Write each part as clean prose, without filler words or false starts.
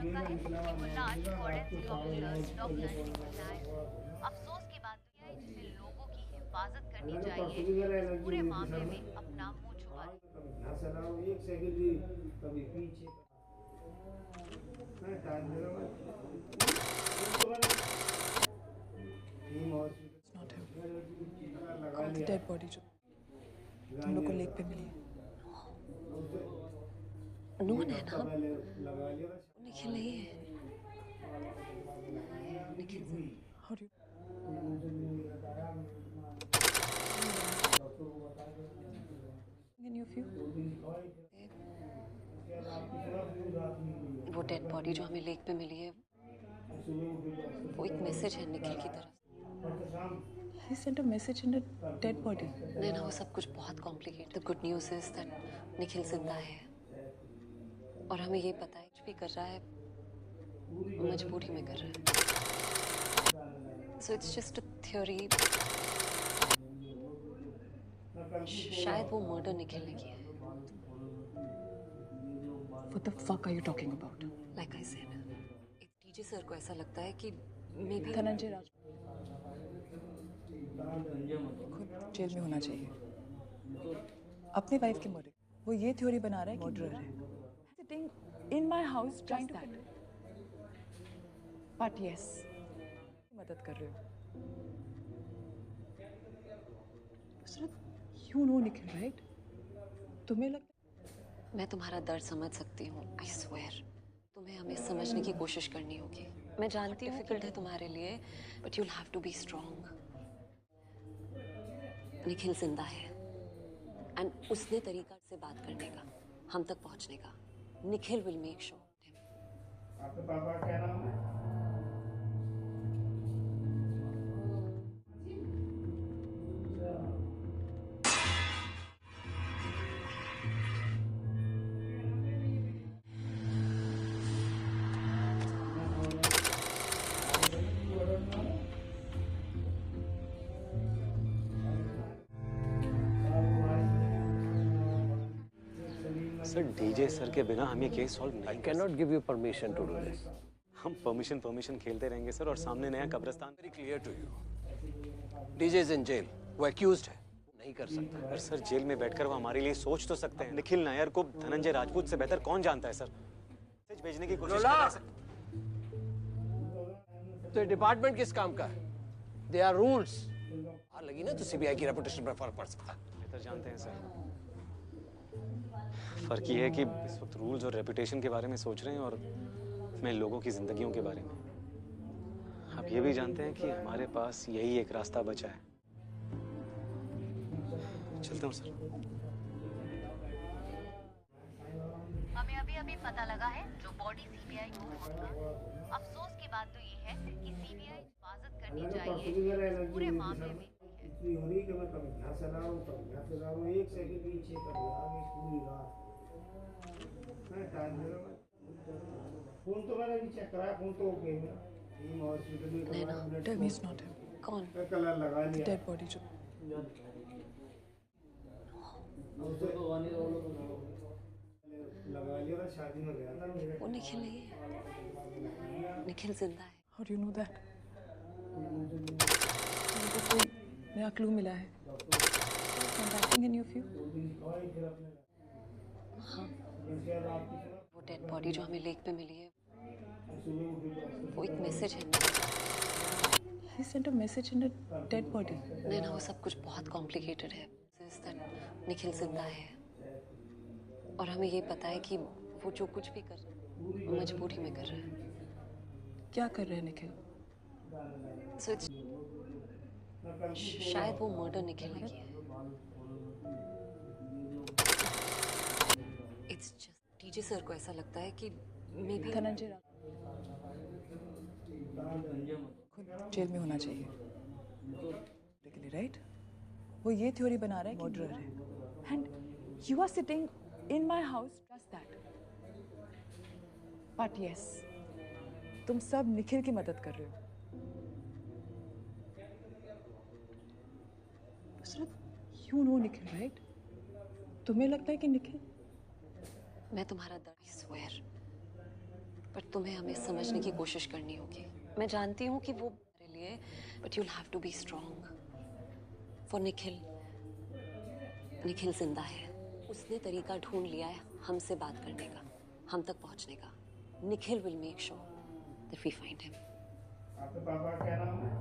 आशंका है कि मुल्ला आज फॉरेंसिक ऑफिसर्स डॉक्टर्स ने बताया। अफसोस की बात तो यह है जिसे लोगों की हिफाजत करनी चाहिए, इस पूरे मामले में अपना मुंह छुपा ले। It's not him. Call the dead body जो तुम लोग को लेक पे मिली है। नून है ना? निखिल नहीं है। Nikhil How do you? Can you feel? वो डेड बॉडी जो हमें लेक पे मिली है, वो एक मैसेज है निखिल की तरफ। He sent a message in a dead body. नहीं ना, वो सब कुछ बहुत complicated. Good news is that Nikhil जिंदा है और हमें ये पता है कुछ भी कर रहा है वो मजबूरी में कर रहा है। So it's just a theory. शायद वो मर्डर निखिल ने किया है। What the fuck are you talking about? Like I said, एक टीजे सर को ऐसा लगता है कि मे बी धनंजय राज खुद जेल में होना चाहिए। अपनी वाइफ के मर्डर वो ये थ्योरी बना रहा है कि मर्डरर है। Sitting in my house trying to that. But yes, मदद कर रहे हो। You know Nikhil, right? तुम्हें लगता मैं तुम्हारा दर्द समझ सकती हूँ। आई स्वेयर तुम्हें हमें समझने की कोशिश करनी होगी। मैं जानती हूँ डिफिकल्ट है तुम्हारे लिए, but you'll have to be strong. Nikhil जिंदा है एंड उसने तरीका से बात करने का, हम तक पहुंचने का। Nikhil will make sure. आपके पापा का क्या नाम है? सर डीजे सर के बिना हम ये केस सॉल्व नहीं I cannot give you permission to do this. हम परमिशन खेलते रहेंगे सर और सामने नया कब्रिस्तान। Very clear to you. DJ is in jail. वो accused है, नहीं कर सकता। पर सर जेल में बैठकर वो हमारे लिए सोच तो सकते हैं। निखिल नायर को धनंजय राजपूत से बेहतर कौन जानता है सर? मैसेज भेजने की कोशिश कर रहे हैं सर। तो ये डिपार्टमेंट किस काम का है? There are rules. आ लगी ना तो सीबीआई की रेपुटेशन पर फर्क पड़ सकता है। बेहतर जानते हैं सर। फर्क ये है कि इस वक्त रूल्स और रेपुटेशन के बारे में सोच रहे हैं और मैं लोगों की जिंदगियों के बारे में। आप ये भी जानते हैं कि हमारे पास यही एक रास्ता बचा है। चलता हूँ सर। हमें अभी पता लगा है जो बॉडी सीबीआई को होगा। अफसोस की बात तो ये है कि सीबीआई हिफाजत करनी चाहिए, इस पूरे मामले में। इतनी हो रही कि मैं कभी यहाँ से ला रहा हूँ, कभी यहाँ से ला रहा हूँ, एक सेकंड पीछे कभी आगे पूरी रात। मैं टाइम दे रहा हूँ। फोन तो मैंने भी चेक कराया, फोन तो ओके है मेरा। टीम हॉस्पिटल में Tell me it's not him. कौन? कलर लगा लिया। Dead body जो लगा लिया था, शादी में गया था मेरे। वो निखिल नहीं है। निखिल जिंदा है। How do you know that? मुझे तो कोई नया क्लू मिला है। Contacting any of you? वो डेड बॉडी जो हमें लेक पे मिली है, वो एक मैसेज है। He sent a message in a dead body. नहीं ना, वो सब कुछ बहुत कॉम्प्लिकेटेड है। Is that निखिल जिंदा है और हमें ये पता है कि वो जो कुछ भी कर रहा है वो मजबूरी में कर रहा है। क्या कर रहे हैं निखिल? सो इट्स शायद वो मर्डर निखिल ने किया है। इट्स जस्ट टीजे सर को ऐसा लगता है कि मे बी धनंजय राज खुद जेल में होना चाहिए। राइट? वो ये थ्योरी बना रहा है कि मर्डरर है। And you are sitting in my house just that. But yes, तुम सब निखिल की मदद कर रहे हो। You know Nikhil, right? तुम्हें लगता है कि निखिल मैं तुम्हारा दर्द आई स्वेयर पर तुम्हें हमें समझने की कोशिश करनी होगी। मैं जानती हूँ कि वो मेरे लिए, but you'll have to be strong for Nikhil. Nikhil जिंदा है, उसने तरीका ढूंढ लिया है हमसे बात करने का, हम तक पहुंचने का। Nikhil will make sure that we find him. आपके पापा का क्या नाम है?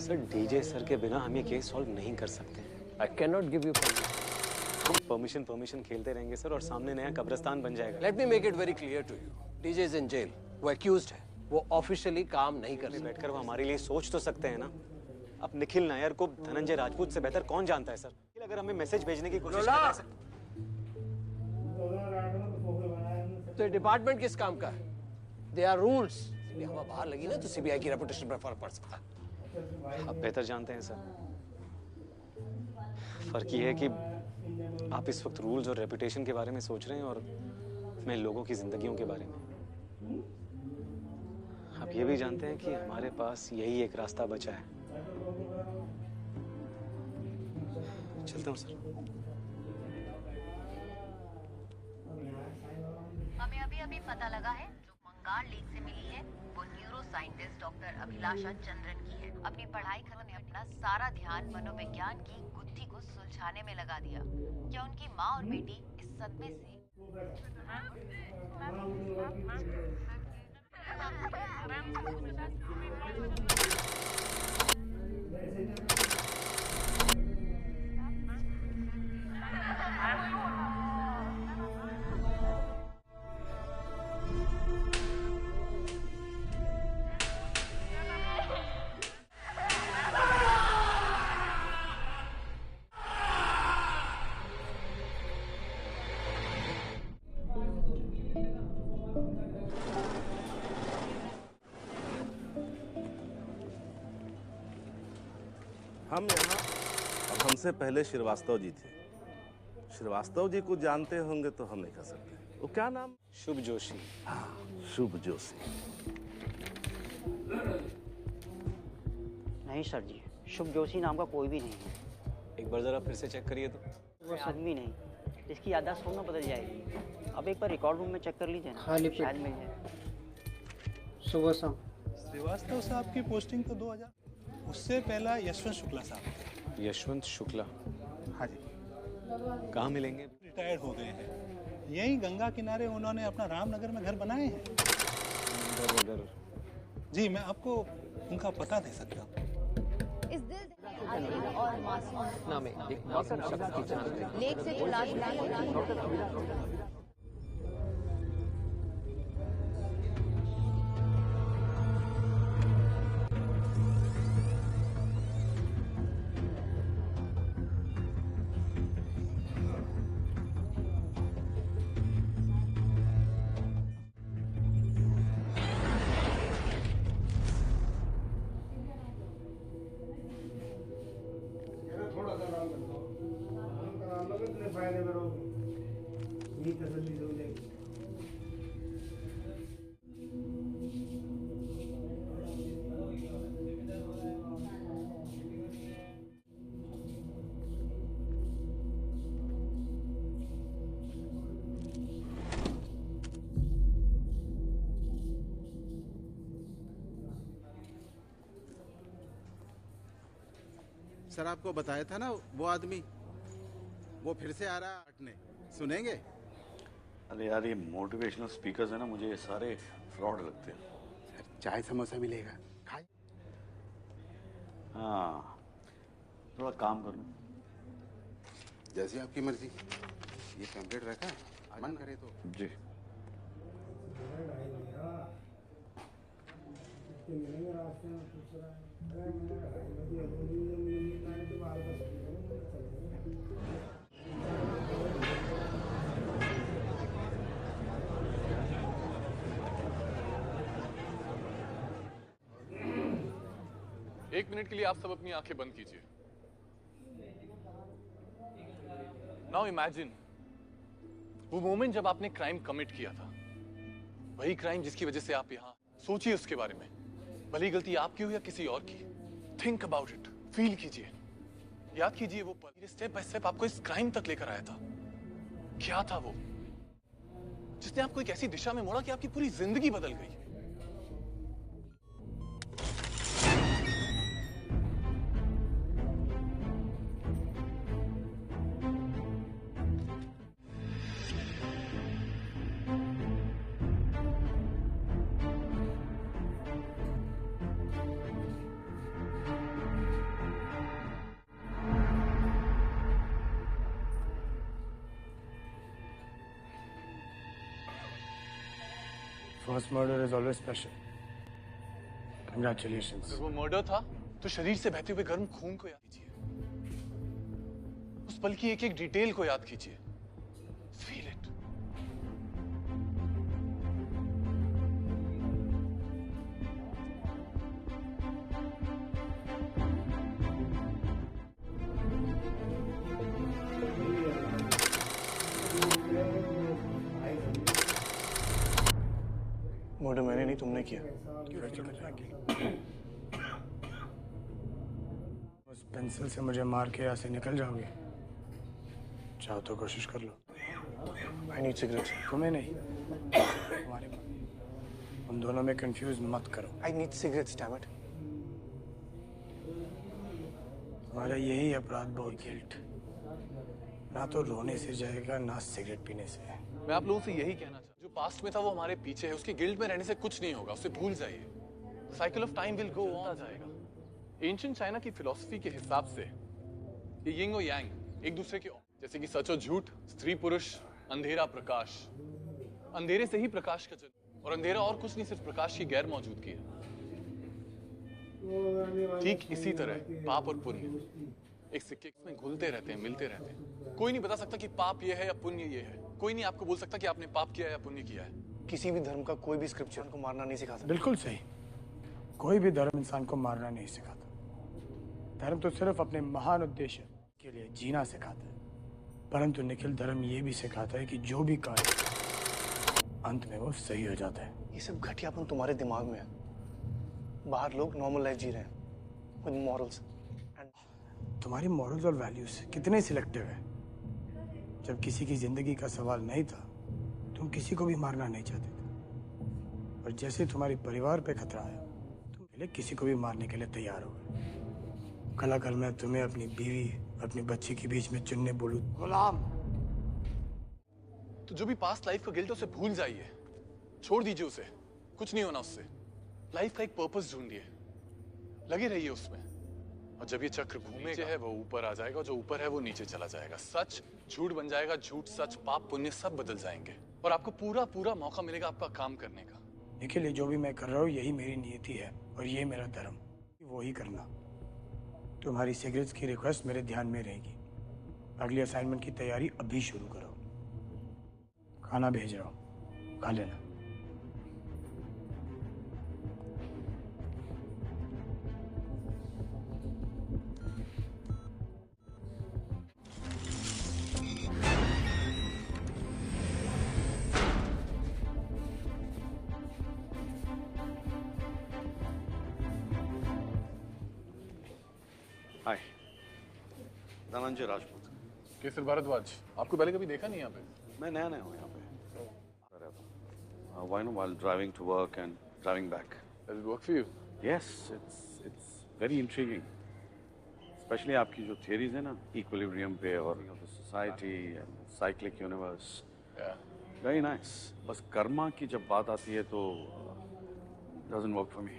सर, डीजे सर के बिना हम ये केस सॉल्व नहीं कर सकते। I cannot give you permission. हम परमिशन खेलते रहेंगे सर, और सामने नया कब्रिस्तान बन जाएगा। Let me make it very clear to you. DJ is in jail. वो accused है, वो ऑफिशियली काम नहीं कर सकता। बैठकर वो हमारे लिए सोच तो सकते हैं ना। अब निखिल नायर को धनंजय राजपूत से बेहतर कौन जानता है सर? अगर हमें मैसेज भेजने की कोशिश कर रहे हैं सर। तो डिपार्टमेंट किस काम का है? There are rules. हवा बाहर लगी ना तो सीबीआई की रेपुटेशन पर फर्क पड़ सकता है। आप बेहतर जानते हैं सर। फर्क ये है कि आप इस वक्त रूल्स और रेपुटेशन के बारे में सोच रहे हैं और मैं लोगों की जिंदगियों के बारे में। आप ये भी जानते हैं कि हमारे पास यही एक रास्ता बचा है। चलता हूँ सर। हमें अभी पता लगा है जो मंगार लेक से मिली है वो न्यूरो साइंटिस्ट डॉक्टर अभिलाषा चंद्रन की है। अपनी पढ़ाई खत्म ने अपना सारा ध्यान मनोविज्ञान की गुत्थी को सुलझाने में लगा दिया। क्या उनकी माँ और बेटी इस सदमे से हम यहाँ और हमसे पहले श्रीवास्तव जी थे। श्रीवास्तव जी को जानते होंगे तो हम नहीं कह सकते। वो क्या नाम? शुभ जोशी। हाँ, शुभ जोशी। नहीं सर जी, शुभ जोशी नाम का कोई भी नहीं है। एक बार जरा फिर से चेक करिए तो। वो आदमी नहीं, इसकी याददाश्त थोड़ा बदल जाएगी। अब एक बार रिकॉर्ड रूम में चेक कर लीजिए ना, शायद मिल जाए। सुबह शाम श्रीवास्तव साहब की पोस्टिंग तो 2000, उससे पहला यशवंत शुक्ला साहब। यशवंत शुक्ला? हाँ जी। कहाँ मिलेंगे? रिटायर्ड हो गए हैं। यही गंगा किनारे उन्होंने अपना रामनगर में घर बनाए हैं। जी, मैं आपको उनका पता दे सकता हूँ। इस दिल और मासूम नाम एक मासूम शख्स की जान गई। लेक से तलाश सर आपको बताया था ना वो आदमी, वो फिर से आ रहा है हटने, सुनेंगे? अरे यार ये मोटिवेशनल स्पीकर्स है ना, मुझे ये सारे फ्रॉड लगते हैं। सर चाय समोसा मिलेगा, खाए? हाँ, थोड़ा काम कर लूँ। जैसी आपकी मर्जी। ये पैम्पलेट रखा है, मन करे तो। जी। एक मिनट के लिए आप सब अपनी आंखें बंद कीजिए। नाउ इमेजिन वो मोमेंट जब आपने क्राइम कमिट किया था, वही क्राइम जिसकी वजह से आप यहाँ। सोचिए उसके बारे में, भली गलती आपकी हो या किसी और की। थिंक अबाउट इट, फील कीजिए, याद कीजिए वो पल, स्टेप बाय स्टेप आपको इस क्राइम तक लेकर आया था। क्या था वो जिसने आपको एक ऐसी दिशा में मोड़ा कि आपकी पूरी जिंदगी बदल गई? First murder is always special. Congratulations. अगर वो मर्डर था तो शरीर से बहते हुए गर्म खून को याद कीजिए, उस पल की एक एक डिटेल को याद कीजिए। Feel it. मर्डर मैंने नहीं, तुमने किया। उस पेंसिल से मुझे मार के यहाँ से निकल जाओगे? चाहो तो कोशिश कर लो। I need cigarettes. तुम्हें नहीं, तुम्हारे को। उन दोनों में कंफ्यूज मत करो। I need cigarettes, damn it. तुम्हारा यही अपराध बहुत गिल्ट, ना तो रोने से जाएगा ना सिगरेट पीने से। मैं आप लोगों से यही कहना चाहता हूँ, जो पास्ट में था वो हमारे पीछे है, उसके गिल्ट में रहने से कुछ नहीं होगा, उसे भूल जाइए। Cycle of time will go on जाएगा। एंशिएंट चाइना की फिलॉसफी के हिसाब से ये यिंग और यांग एक दूसरे के, जैसे कि सच और झूठ, स्त्री पुरुष, अंधेरा प्रकाश। अंधेरे से ही प्रकाश का जन्म, और अंधेरा और कुछ नहीं, सिर्फ प्रकाश की गैर मौजूदगी है। ठीक इसी तरह पाप और पुण्य एक सिक्के में घुलते रहते हैं, मिलते रहते हैं। कोई नहीं बता सकता कि पाप ये है या पुण्य ये है। कोई नहीं आपको बोल सकता कि आपने पाप किया या पुण्य किया है। किसी भी धर्म का कोई भी स्क्रिप्चर को मारना नहीं सिखाता। बिल्कुल सही, कोई भी धर्म इंसान को मारना नहीं सिखाता। धर्म तो सिर्फ अपने महान उद्देश्य के लिए जीना सिखाता है। परंतु निखिल, धर्म ये भी सिखाता है कि जो भी कार्य अंत में वो सही हो जाता है। ये सब घटियापन तुम्हारे दिमाग में है। बाहर लोग नॉर्मल लाइफ जी रहे हैं विद मॉरल्स। तुम्हारी मॉरल्स और वैल्यूज कितने सिलेक्टिव है। जब किसी की जिंदगी का सवाल नहीं था, तुम किसी को भी मारना नहीं चाहते थे। और जैसे तुम्हारे परिवार पे खतरा आया, तुम पहले किसी को भी मारने के लिए तैयार हो गए। कल अगर मैं तुम्हें अपनी बीवी, अपनी बच्ची के बीच में चुनने बोलूं, गुलाम, तो जो भी पास्ट लाइफ का गिल्ट है उसे भूल जाइए, छोड़ दीजिए उसे। कुछ नहीं होना उससे। लाइफ का एक पर्पस ढूंढिए, लगे रहिए उसमें, और जब ये चक्र घूमेगा है वो ऊपर आ जाएगा, जो ऊपर है वो नीचे चला जाएगा। सच झूठ बन जाएगा, झूठ सच, पाप पुण्य सब बदल जाएंगे, और आपको पूरा पूरा मौका मिलेगा आपका काम करने का। निखिल, जो भी मैं कर रहा हूँ यही मेरी नियति है और ये मेरा धर्म, वो ही करना। तुम्हारी सिगरेट्स की रिक्वेस्ट मेरे ध्यान में रहेगी। अगली असाइनमेंट की तैयारी अभी शुरू करो। खाना भेज रहा हूँ, खा लेना। हाय, धनंजय राजपूत। केसर भारद्वाज, आपको पहले कभी देखा नहीं यहाँ पे? मैं नया हूँ यहाँ पे। Why not while driving to work and driving back? Does it work for you? Yes, it's very intriguing. Especially आपकी जो theories है ना, equilibrium पे और the society and cyclic universe. Yeah. Very nice. बस कर्मा की जब बात आती है तो doesn't work for me.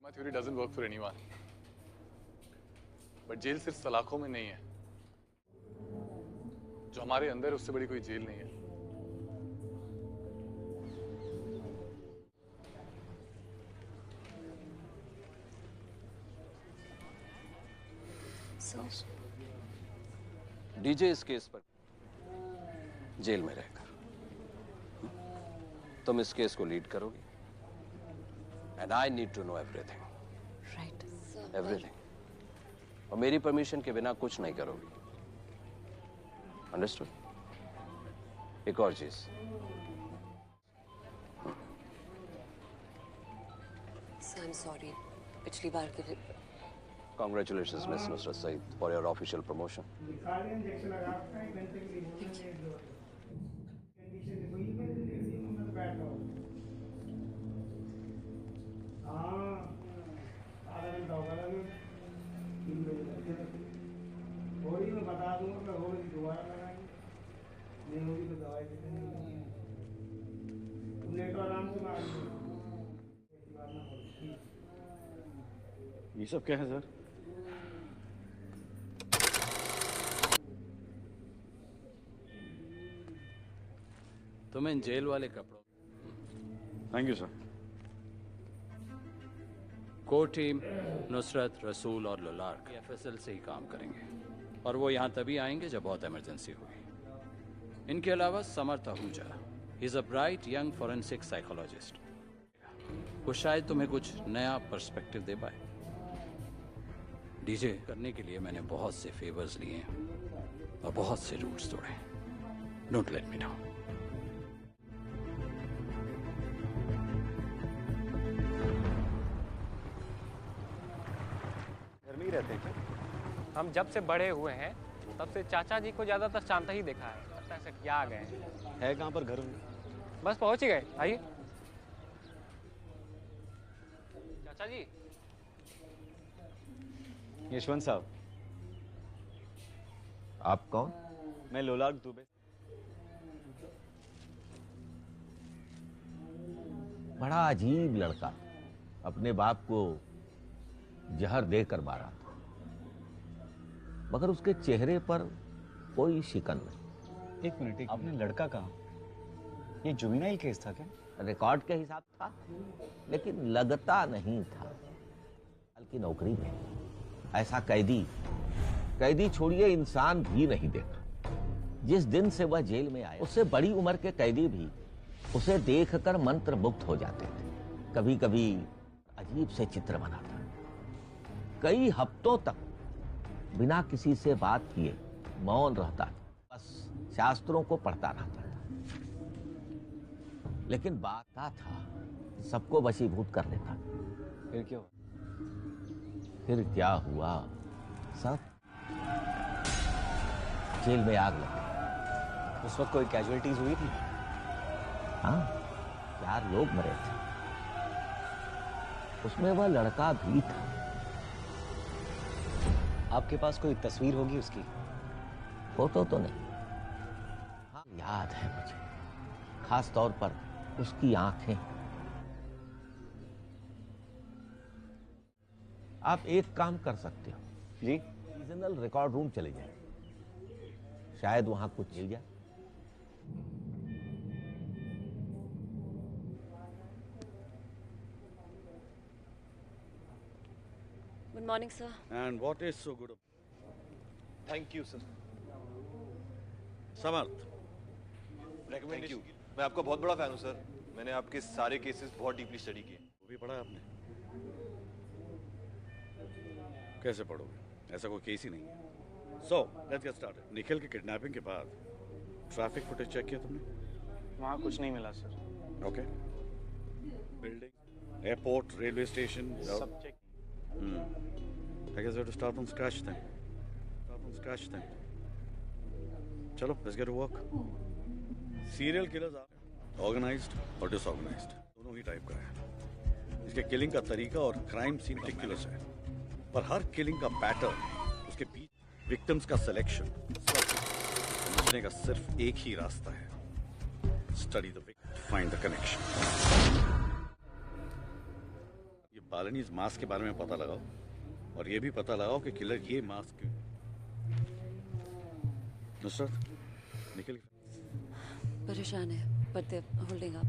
My theory doesn't work for anyone. But jail सिर्फ सलाखों में नहीं है। जो हमारे अंदर है उससे बड़ी कोई जेल नहीं है। डीजे इस केस पर जेल में रहेगा, तुम इस केस को लीड करोगी, and I need to know everything. Right. Everything. और मेरी परमिशन के बिना कुछ नहीं करोगी। अंडरस्टूड? एक और चीज, I'm sorry. पिछली बार के लिए Congratulations, Miss Nusrat Saeed, for your official promotion. मैं बता दूंगा, मैं होगी दोबारा लगाएंगे, नहीं होगी तो दवाई दे देंगे। तो आराम से मार ये सब क्या है सर? तुम्हें इन जेल वाले कपड़ों। Thank you sir. Core team Nusrat, रसूल और लुलार्क एफएसएल से ही काम करेंगे और वो यहाँ तभी आएंगे जब बहुत इमरजेंसी होगी। इनके अलावा Samarth Ahuja, he is a bright young forensic psychologist. वो शायद तुम्हें कुछ नया पर्सपेक्टिव दे पाए। डीजे करने के लिए मैंने बहुत से फेवर्स लिए हैं और बहुत से रूल्स तोड़े। Don't let me down. घर में ही रहते हैं क्या? हम जब से बड़े हुए हैं तब से चाचा जी को ज्यादातर शांत ही देखा है। लगता है क्या आ गए है कहाँ पर घर में? बस पहुंच ही गए। आइए चाचा जी। यशवंत साहब। आप कौन? मैं लोलार्क दुबे। बड़ा अजीब लड़का, अपने बाप को जहर देकर मारा था, मगर उसके चेहरे पर कोई शिकन नहीं। एक मिनट, आपने लड़का कहा? ये जुवेनाइल केस था क्या? रिकॉर्ड के हिसाब था, लेकिन लगता नहीं था। साल की नौकरी में ऐसा कैदी छोड़िए इंसान भी नहीं देखा। जिस दिन से वह जेल में आया, उससे बड़ी उम्र के कैदी भी उसे देखकर मंत्र मुग्ध हो जाते थे। कभी कभी अजीब से चित्र बनाता, कई हफ्तों तक बिना किसी से बात किए मौन रहता, बस शास्त्रों को पढ़ता रहता था। लेकिन बात था, सबको वशीभूत कर लेता। फिर क्या हुआ? फिर क्या हुआ? सब जेल में आग लगी। उस वक्त कोई कैजुअलिटीज हुई थी? हाँ, 4 लोग मरे थे, उसमें वह लड़का भी था। आपके पास कोई तस्वीर होगी उसकी? फोटो तो नहीं, हाँ याद है मुझे, खास तौर पर उसकी आंखें। आप एक काम कर सकते हो जी, रीजनल रिकॉर्ड रूम चले जाए, शायद वहां कुछ मिल जाए। Good morning sir. And what is so good? Thank you sir. Samarth, recommendation. मैं आपका बहुत बड़ा फैन हूँ सर। मैंने आपके सारे केसेस बहुत डीपली स्टडी किए। वो भी पढ़ा आपने? कैसे पढ़ोगे? ऐसा कोई केस ही नहीं है। So let's get started. Nikhil के किडनैपिंग के बाद ट्रैफिक फुटेज चेक किया तुमने? वहाँ कुछ नहीं मिला sir. Okay. Building, airport, railway station, सब check. I guess we have to start from scratch then. चलो, let's get to work. Serial killers are organized और disorganized, दोनों ही टाइप का है। इसके किलिंग का तरीका और क्राइम सीन meticulous है, पर हर किलिंग का पैटर्न, उसके पीछे विक्टिम्स का सिलेक्शन, समझने का सिर्फ एक ही रास्ता है। Study the victim, find the connection. ये बालनीज मास्क के बारे में पता लगाओ और ये भी पता लगाओ कि किलर ये मास्क क्यों। नुसरत, निकल। परेशान है, but they're holding up.